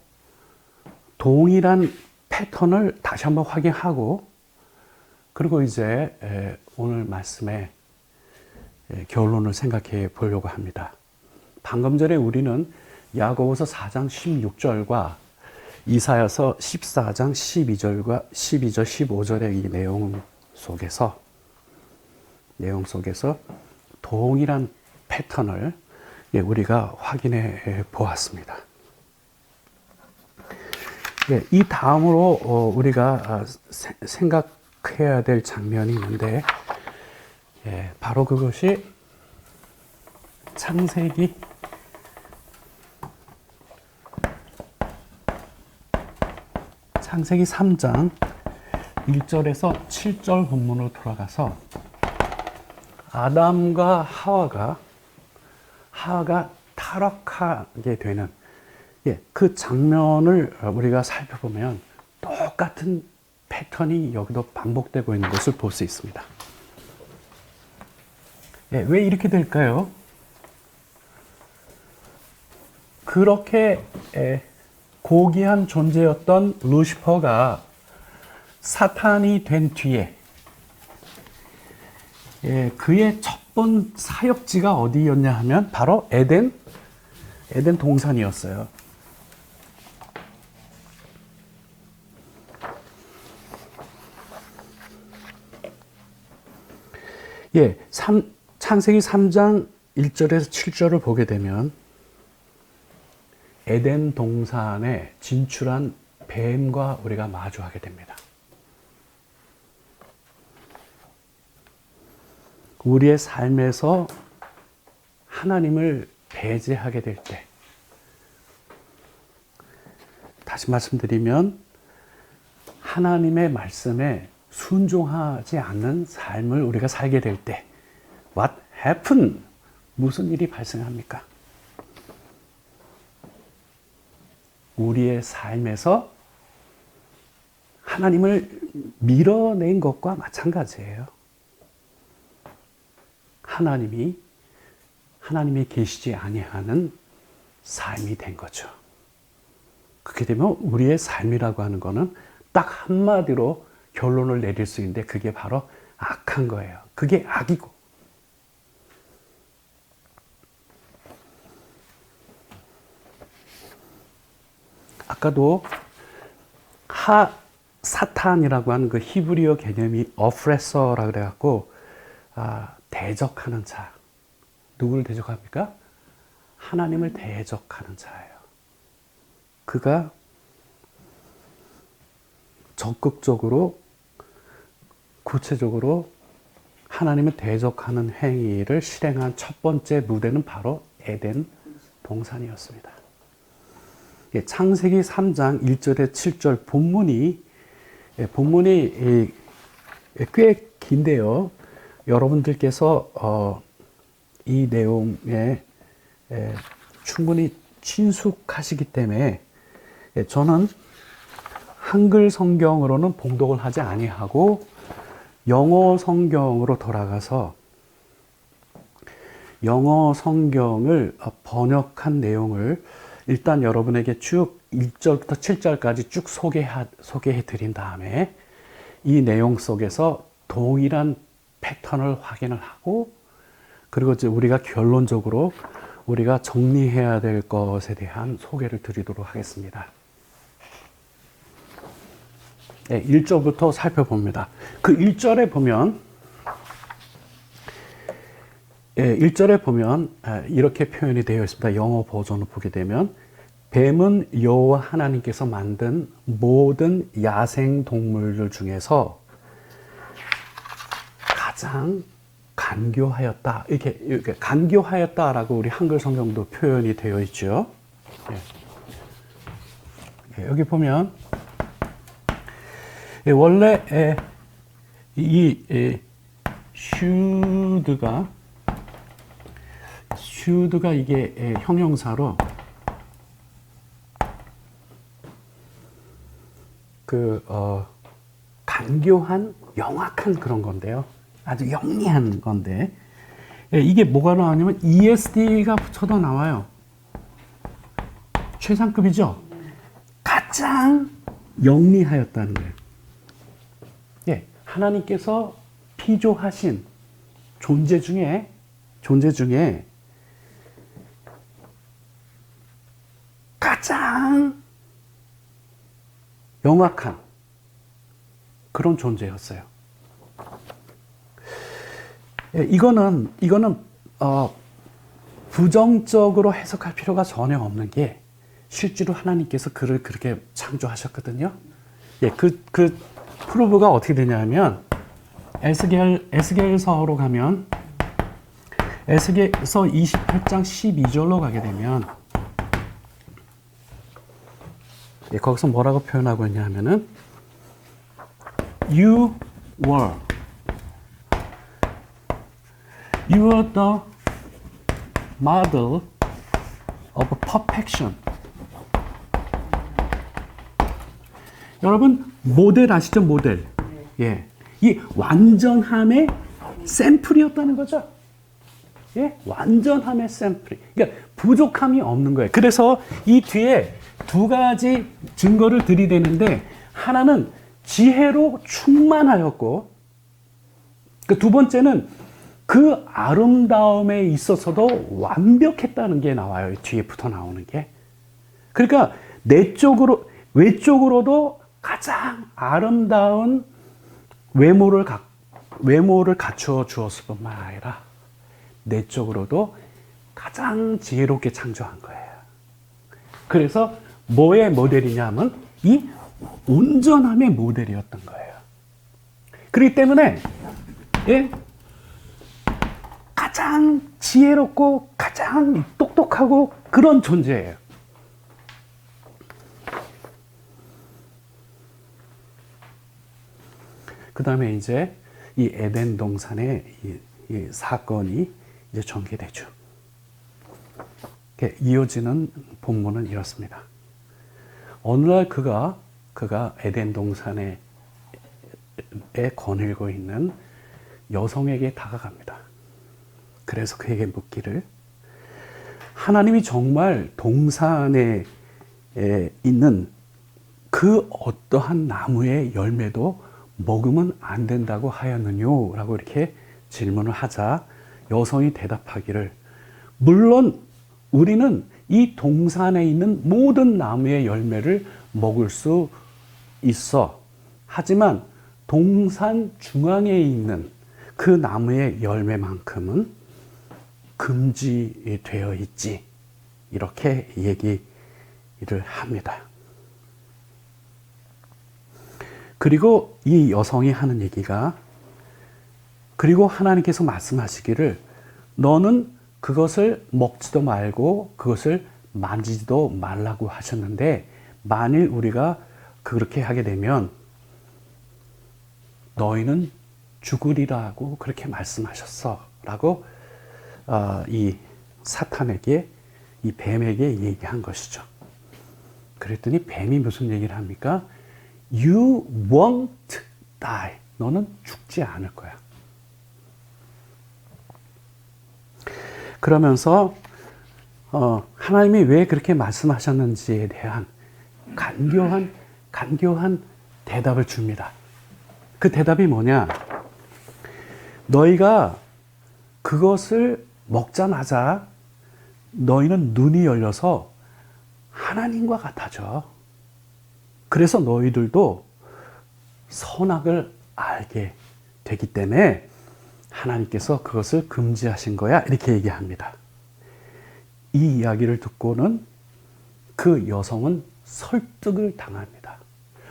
동일한 패턴을 다시 한번 확인하고 그리고 이제 오늘 말씀의 결론을 생각해 보려고 합니다. 방금 전에 우리는 야고보서 4장 16절과 이사야서 14장 12절과 12절 15절의 이 내용 속에서 동일한 패턴을 우리가 확인해 보았습니다. 이 다음으로 우리가 생각해야 될 장면이 있는데 바로 그것이 창세기 3장 1절에서 7절 본문으로 돌아가서 아담과 하와가 타락하게 되는 그 장면을 우리가 살펴보면 똑같은 패턴이 여기도 반복되고 있는 것을 볼 수 있습니다. 왜 이렇게 될까요? 그렇게 고귀한 존재였던 루시퍼가 사탄이 된 뒤에 그의 첫 번 사역지가 어디였냐 하면 바로 에덴 동산이었어요. 창세기 3장 1절에서 7절을 보게 되면 에덴 동산에 진출한 뱀과 우리가 마주하게 됩니다. 우리의 삶에서 하나님을 배제하게 될 때, 다시 말씀드리면 하나님의 말씀에 순종하지 않는 삶을 우리가 살게 될 때, what happened? 무슨 일이 발생합니까? 우리의 삶에서 하나님을 밀어낸 것과 마찬가지예요. 하나님이 계시지 아니하는 삶이 된 거죠. 그렇게 되면 우리의 삶이라고 하는 거는 딱 한마디로 결론을 내릴 수 있는데 그게 바로 악한 거예요. 그게 악이고. 아까도 사탄이라고 하는 그 히브리어 개념이 어프레서라고 그래갖고 대적하는 자. 누구를 대적합니까? 하나님을 대적하는 자예요. 그가 적극적으로 구체적으로 하나님을 대적하는 행위를 실행한 첫 번째 무대는 바로 에덴 동산이었습니다. 창세기 3장 1절에 7절 본문이 꽤 긴데요. 여러분들께서 이 내용에 충분히 친숙하시기 때문에 저는 한글 성경으로는 봉독을 하지 아니하고 영어 성경으로 돌아가서 영어 성경을 번역한 내용을 일단 여러분에게 쭉 1절부터 7절까지 쭉 소개해 드린 다음에 이 내용 속에서 동일한 패턴을 확인을 하고 그리고 이제 우리가 결론적으로 우리가 정리해야 될 것에 대한 소개를 드리도록 하겠습니다. 1절부터 살펴봅니다. 그 1절에 보면 이렇게 표현이 되어 있습니다. 영어 버전을 보게 되면 뱀은 여호와 하나님께서 만든 모든 야생 동물들 중에서 가장 간교하였다. 이렇게 간교하였다라고 우리 한글 성경도 표현이 되어 있죠. 여기 보면 원래 이 should가 이게 형용사로 간교한 영악한 그런 건데요. 아주 영리한 건데 이게 뭐가 나오냐면 ESD가 붙여도 나와요. 최상급이죠. 가장 영리하였다는 거예요. 하나님께서 피조하신 존재 중에 가장 영악한 그런 존재였어요. 이거는 부정적으로 해석할 필요가 전혀 없는 게 실제로 하나님께서 그를 그렇게 창조하셨거든요. 그 프로브가 어떻게 되냐면 에스겔서로 가면 에스겔서 28장 12절로 가게 되면 거기서 뭐라고 표현하고 있냐 하면은 You were the model of perfection. 여러분 모델 아시죠? 모델. 이 완전함의 샘플이었다는 거죠. 완전함의 샘플. 그러니까 부족함이 없는 거예요. 그래서 이 뒤에 두 가지 증거를 들이대는데 하나는 지혜로 충만하였고 그 두 번째는 그 아름다움에 있어서도 완벽했다는 게 나와요. 뒤에 붙어 나오는 게. 그러니까 외적으로도 가장 아름다운 외모를 갖추어 주었을 뿐만 아니라 내적으로도 가장 지혜롭게 창조한 거예요. 그래서 뭐의 모델이냐면 이 온전함의 모델이었던 거예요. 그렇기 때문에 가장 지혜롭고 가장 똑똑하고 그런 존재예요. 그 다음에 이제 이 에덴 동산의 이 사건이 이제 전개되죠. 이어지는 본문은 이렇습니다. 어느 날 그가 에덴 동산에 거닐고 있는 여성에게 다가갑니다. 그래서 그에게 묻기를 하나님이 정말 동산에 있는 그 어떠한 나무의 열매도 먹으면 안 된다고 하였느뇨? 라고 이렇게 질문을 하자 여성이 대답하기를 물론 우리는 이 동산에 있는 모든 나무의 열매를 먹을 수 있어. 하지만 동산 중앙에 있는 그 나무의 열매만큼은 금지되어 있지. 이렇게 얘기를 합니다. 그리고 이 여성이 하는 얘기가 그리고 하나님께서 말씀하시기를 너는 그것을 먹지도 말고 그것을 만지지도 말라고 하셨는데 만일 우리가 그렇게 하게 되면 너희는 죽으리라고 그렇게 말씀하셨어 라고 이 사탄에게 이 뱀에게 얘기한 것이죠. 그랬더니 뱀이 무슨 얘기를 합니까? You won't die. 너는 죽지 않을 거야. 그러면서 하나님이 왜 그렇게 말씀하셨는지에 대한 간교한 대답을 줍니다. 그 대답이 뭐냐? 너희가 그것을 먹자마자 너희는 눈이 열려서 하나님과 같아져. 그래서 너희들도 선악을 알게 되기 때문에 하나님께서 그것을 금지하신 거야. 이렇게 얘기합니다. 이 이야기를 듣고는 그 여성은 설득을 당합니다.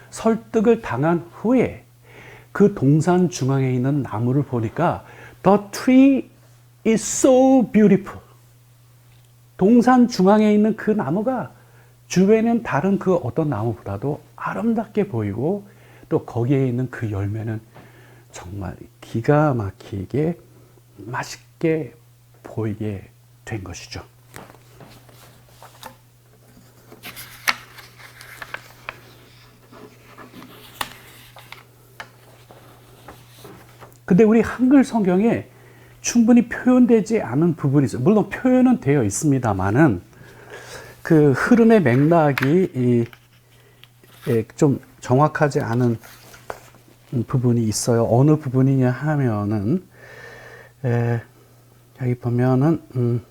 설득을 당한 후에 그 동산 중앙에 있는 나무를 보니까 The tree is so beautiful. 동산 중앙에 있는 그 나무가 주변에는 다른 그 어떤 나무보다도 아름답게 보이고 또 거기에 있는 그 열매는 정말 기가 막히게 맛있게 보이게 된 것이죠. 근데 우리 한글 성경에 충분히 표현되지 않은 부분이 있어요. 물론 표현은 되어 있습니다만은 그 흐름의 맥락이 좀 정확하지 않은 부분이 있어요. 어느 부분이냐 하면은 여기 보면은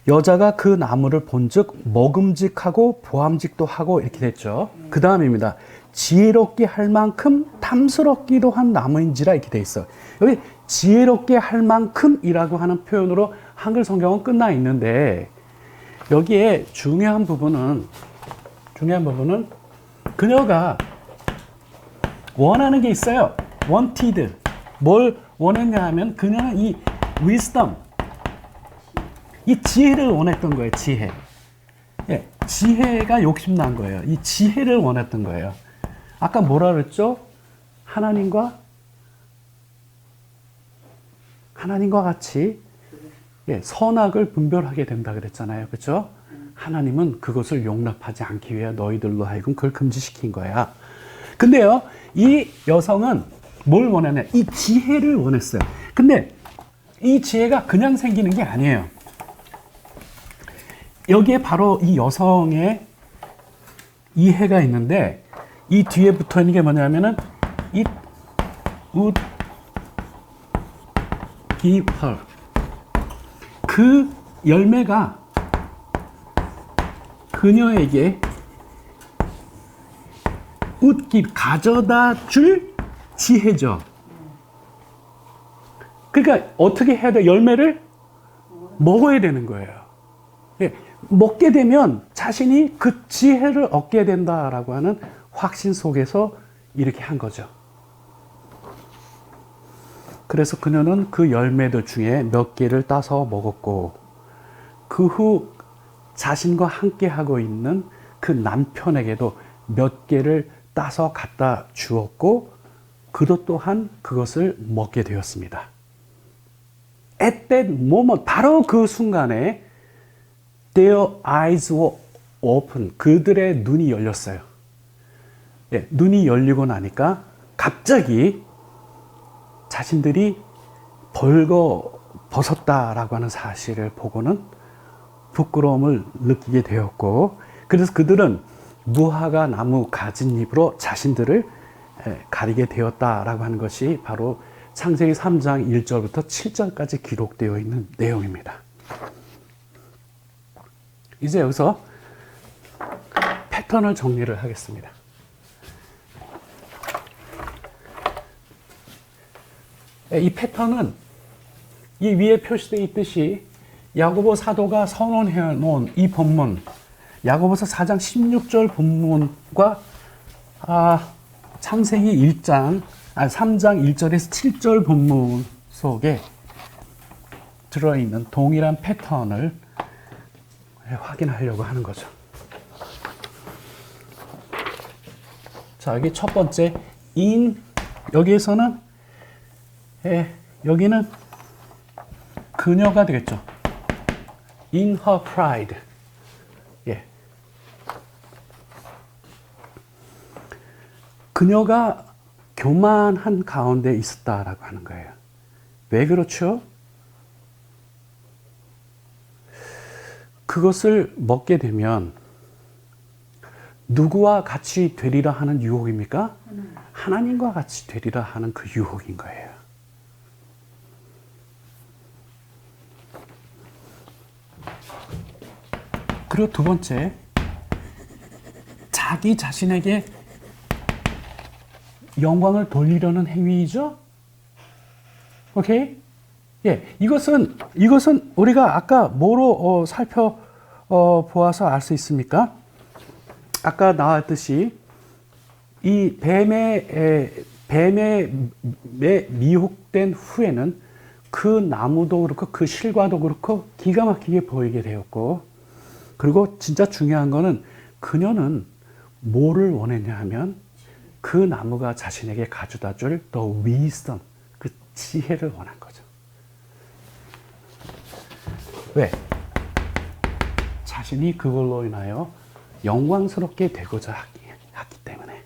여자가 그 나무를 본즉 먹음직하고 보암직도 하고 이렇게 됐죠. 그 다음입니다. 지혜롭게 할 만큼 탐스럽기도 한 나무인지라 이렇게 돼 있어요. 여기 지혜롭게 할 만큼이라고 하는 표현으로 한글 성경은 끝나 있는데 여기에 중요한 부분은 그녀가 원하는 게 있어요. wanted. 뭘 원했냐 하면 그녀는 이 wisdom, 이 지혜를 원했던 거예요. 지혜. 예, 지혜가 욕심난 거예요. 이 지혜를 원했던 거예요. 아까 뭐라 그랬죠? 하나님과 같이 선악을 분별하게 된다 그랬잖아요. 그렇죠? 하나님은 그것을 용납하지 않기 위해 너희들로 하여금 그걸 금지시킨 거야. 근데요, 이 여성은 뭘 원하냐? 이 지혜를 원했어요. 근데 이 지혜가 그냥 생기는 게 아니에요. 여기에 바로 이 여성의 이 해가 있는데 이 뒤에 붙어 있는 게 뭐냐면은 it would give her. 그 열매가 그녀에게 would give, 가져다 줄 지혜죠. 그러니까 어떻게 해야 돼? 열매를 먹어야 되는 거예요. 예, 먹게 되면 자신이 그 지혜를 얻게 된다라고 하는 확신 속에서 이렇게 한 거죠. 그래서 그녀는 그 열매들 중에 몇 개를 따서 먹었고 그 후 자신과 함께 하고 있는 그 남편에게도 몇 개를 따서 갖다 주었고 그도 또한 그것을 먹게 되었습니다. At that moment, 바로 그 순간에 their eyes were open. 그들의 눈이 열렸어요. 예, 눈이 열리고 나니까 갑자기 자신들이 벌거벗었다라고 하는 사실을 보고는 부끄러움을 느끼게 되었고 그래서 그들은 무화과 나무 가진잎으로 자신들을 가리게 되었다라고 하는 것이 바로 창세기 3장 1절부터 7절까지 기록되어 있는 내용입니다. 이제 여기서 패턴을 정리를 하겠습니다. 이 패턴은 이 위에 표시되어 있듯이 야고보 사도가 선언해 놓은 이 본문, 야고보서 4장 16절 본문과 창세기 3장 1절에서 7절 본문 속에 들어있는 동일한 패턴을 확인하려고 하는 거죠. 자, 여기 첫 번째 in, 여기에서는 여기는 그녀가 되겠죠. In her pride. 예. 그녀가 교만한 가운데 있었다라고 하는 거예요. 왜 그렇죠? 그것을 먹게 되면 누구와 같이 되리라 하는 유혹입니까? 하나님과 같이 되리라 하는 그 유혹인 거예요. 그리고 두 번째, 자기 자신에게 영광을 돌리려는 행위이죠. 오케이? 예, 이것은 우리가 아까 뭐로 살펴보아서 알 수 있습니까? 아까 나왔듯이 이 뱀의 미혹된 후에는 그 나무도 그렇고 그 실과도 그렇고 기가 막히게 보이게 되었고, 그리고 진짜 중요한 거는 그녀는 뭐를 원했냐 하면 그 나무가 자신에게 가져다 줄 the wisdom, 그 지혜를 원한 거죠. 왜? 자신이 그걸로 인하여 영광스럽게 되고자 하기 때문에.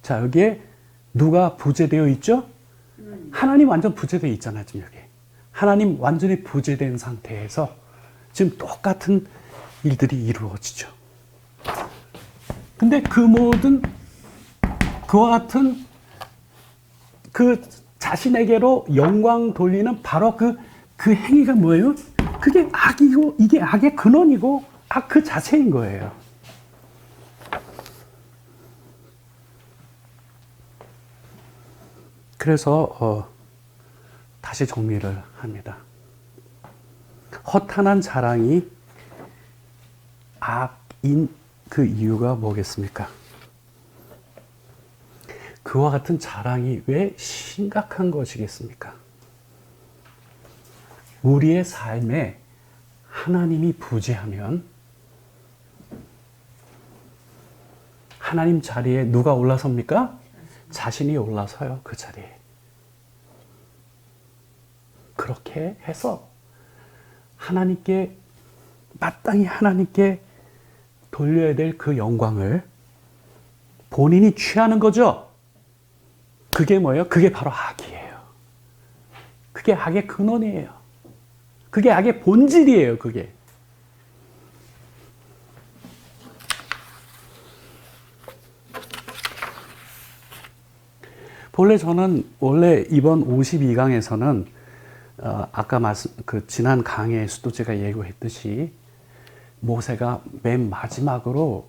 자, 여기에 누가 부재되어 있죠? 하나님 완전 부재되어 있잖아요, 지금 여기. 하나님 완전히 부재된 상태에서 지금 똑같은 일들이 이루어지죠. 근데 그 모든 그와 같은 그 자신에게로 영광 돌리는 바로 그 행위가 뭐예요? 그게 악이고 이게 악의 근원이고 악 그 자체인 거예요. 그래서 다시 정리를 합니다. 허탄한 자랑이 악인 그 이유가 뭐겠습니까? 그와 같은 자랑이 왜 심각한 것이겠습니까? 우리의 삶에 하나님이 부재하면 하나님 자리에 누가 올라섭니까? 자신이 올라서요, 그 자리에. 그렇게 해서 하나님께, 마땅히 하나님께 돌려야 될 그 영광을 본인이 취하는 거죠. 그게 뭐예요? 그게 바로 악이에요. 그게 악의 근원이에요. 그게 악의 본질이에요, 그게. 본래 저는 원래 이번 52강에서는 아까 지난 강의에서도 제가 예고했듯이 모세가 맨 마지막으로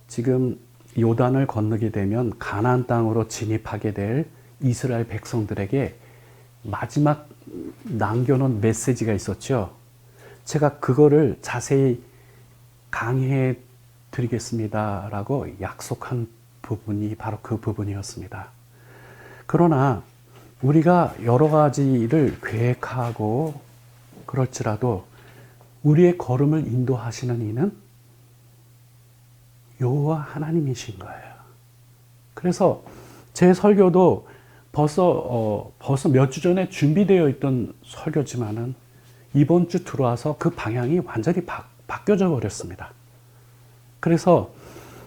지금 요단을 건너게 되면 가나안 땅으로 진입하게 될 이스라엘 백성들에게 마지막 남겨놓은 메시지가 있었죠. 제가 그거를 자세히 강의해 드리겠습니다라고 약속한 부분이 바로 그 부분이었습니다. 그러나 우리가 여러 가지를 계획하고 그럴지라도 우리의 걸음을 인도하시는 이는 여호와 하나님이신 거예요. 그래서 제 설교도 벌써 몇 주 전에 준비되어 있던 설교지만은 이번 주 들어와서 그 방향이 완전히 바뀌어져 버렸습니다. 그래서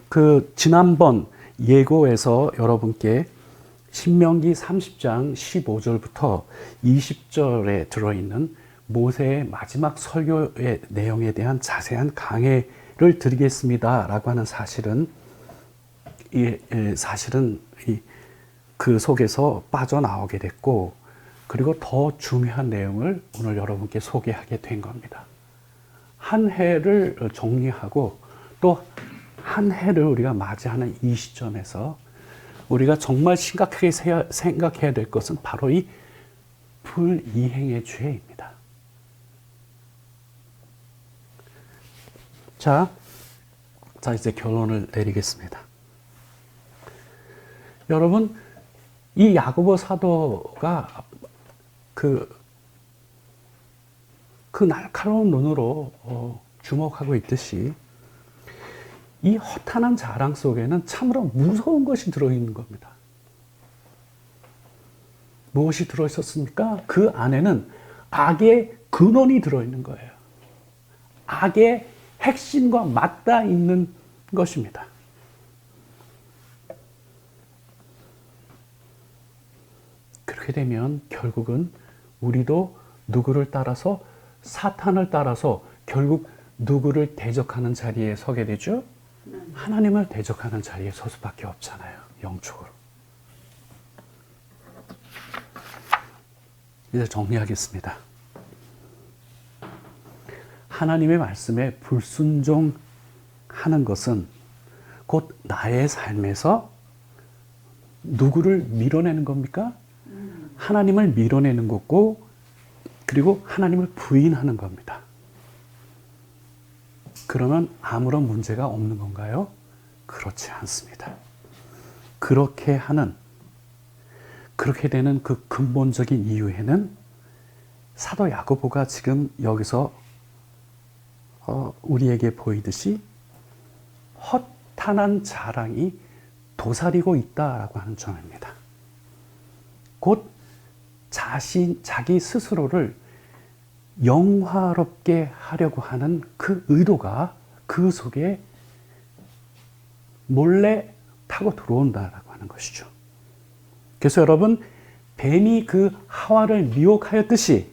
그 지난번 예고에서 여러분께 신명기 30장 15절부터 20절에 들어있는 모세의 마지막 설교의 내용에 대한 자세한 강해를 드리겠습니다 라고 하는 사실은 그 속에서 빠져나오게 됐고, 그리고 더 중요한 내용을 오늘 여러분께 소개하게 된 겁니다. 한 해를 정리하고 또 한 해를 우리가 맞이하는 이 시점에서 우리가 정말 심각하게 생각해야 될 것은 바로 이 불이행의 죄입니다. 자, 이제 결론을 내리겠습니다. 여러분, 이 야고보 사도가 그 날카로운 눈으로 주목하고 있듯이 이 허탄한 자랑 속에는 참으로 무서운 것이 들어있는 겁니다. 무엇이 들어있었습니까? 그 안에는 악의 근원이 들어있는 거예요. 악의 핵심과 맞닿아 있는 것입니다. 그렇게 되면 결국은 우리도 누구를 따라서, 사탄을 따라서 결국 누구를 대적하는 자리에 서게 되죠? 하나님을 대적하는 자리에 설 수밖에 없잖아요. 영적으로. 이제 정리하겠습니다. 하나님의 말씀에 불순종하는 것은 곧 나의 삶에서 누구를 밀어내는 겁니까? 하나님을 밀어내는 거고, 그리고 하나님을 부인하는 겁니다. 그러면 아무런 문제가 없는 건가요? 그렇지 않습니다. 그렇게 되는 그 근본적인 이유에는 사도 야고보가 지금 여기서 우리에게 보이듯이 허탄한 자랑이 도사리고 있다라고 하는 점입니다. 곧 자기 스스로를 영화롭게 하려고 하는 그 의도가 그 속에 몰래 타고 들어온다라고 하는 것이죠. 그래서 여러분, 뱀이 그 하와를 미혹하였듯이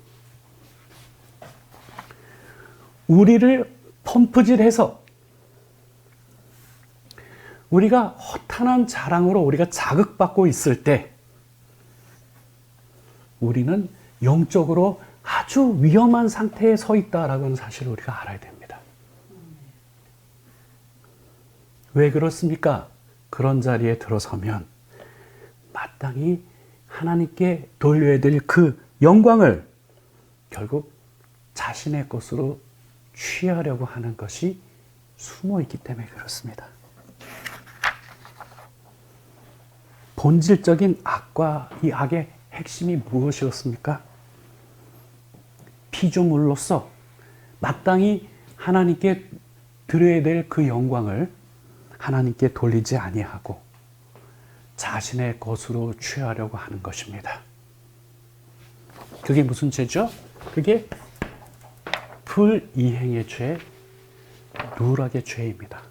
우리를 펌프질해서 우리가 허탄한 자랑으로 우리가 자극받고 있을 때 우리는 영적으로 아주 위험한 상태에 서 있다라고 하는 사실을 우리가 알아야 됩니다. 왜 그렇습니까? 그런 자리에 들어서면 마땅히 하나님께 돌려야 될 그 영광을 결국 자신의 것으로 취하려고 하는 것이 숨어 있기 때문에 그렇습니다. 본질적인 악과 이 악의 핵심이 무엇이었습니까? 피조물로서 마땅히 하나님께 드려야 될 그 영광을 하나님께 돌리지 아니하고 자신의 것으로 취하려고 하는 것입니다. 그게 무슨 죄죠? 그게 불이행의 죄, 누락의 죄입니다.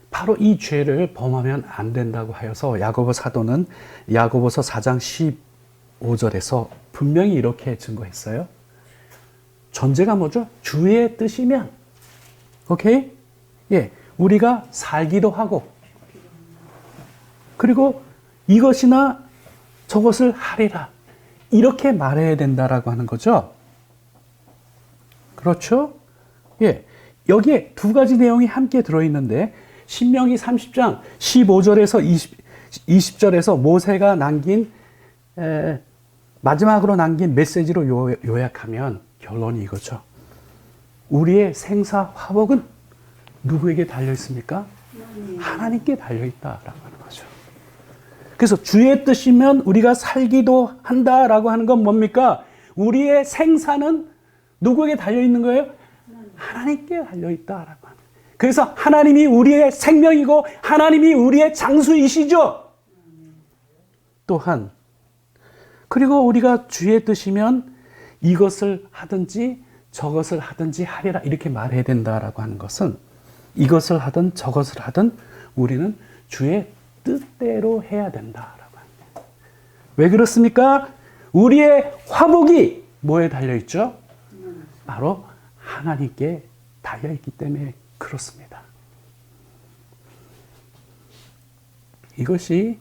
바로 이 죄를 범하면 안 된다고 하여서 야고보 사도는 야고보서 4장 15절에서 분명히 이렇게 증거했어요. 전제가 뭐죠? 주의 뜻이면, 오케이? 예, 우리가 살기도 하고, 그리고 이것이나 저것을 하리라. 이렇게 말해야 된다라고 하는 거죠. 그렇죠? 예. 여기에 두 가지 내용이 함께 들어있는데, 신명기 30장 15절에서 20절에서 모세가 남긴, 마지막으로 남긴 메시지로 요약하면 결론이 이거죠. 우리의 생사 화복은 누구에게 달려 있습니까? 하나님께 달려 있다라고 하는 거죠. 그래서 주의 뜻이면 우리가 살기도 한다라고 하는 건 뭡니까? 우리의 생사는 누구에게 달려 있는 거예요? 하나님께 달려 있다라고 하는 거예요. 그래서 하나님이 우리의 생명이고 하나님이 우리의 장수이시죠. 또한 그리고 우리가 주의 뜻이면 이것을 하든지 저것을 하든지 하리라 이렇게 말해야 된다라고 하는 것은 이것을 하든 저것을 하든 우리는 주의 뜻대로 해야 된다라고 합니다. 왜 그렇습니까? 우리의 화복이 뭐에 달려있죠? 바로 하나님께 달려있기 때문에 그렇습니다. 이것이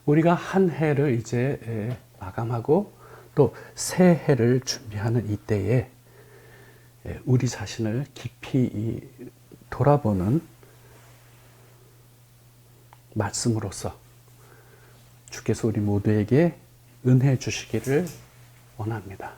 우리가 한 해를 이제 마감하고 또 새 해를 준비하는 이때에 우리 자신을 깊이 돌아보는 말씀으로서 주께서 우리 모두에게 은혜 주시기를 원합니다.